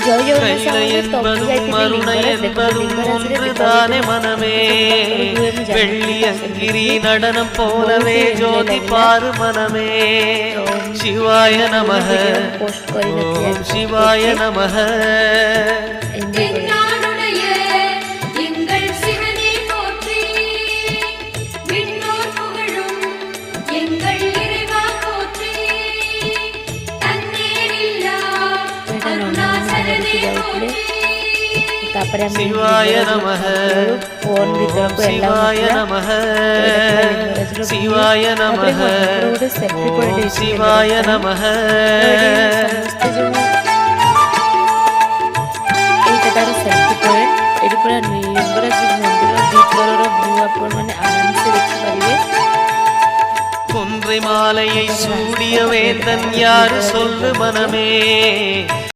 கைல என்பதும் மருணை என்பதும் ஒன்றுதானே மனமே வெள்ளியங்கிரி நடனம் போலவே ஜோதி பாரு மனமே சிவாய நமஹ ஓம் சிவாய நமஹ சிவாய நமஹ சிவாய நமஹ சிவாய நமஹ சிவாய நமஹ এইটা তারা সেলফি পয়েন্ট এর পুরো লিঙ্গরাজ মন্দির ডিপ কালার ভিউ আপন মানে আরামসে দেখতে পারবে கொன்றை மாலையை சூடிய வேந்தன் யாரு சொல்லு மனமே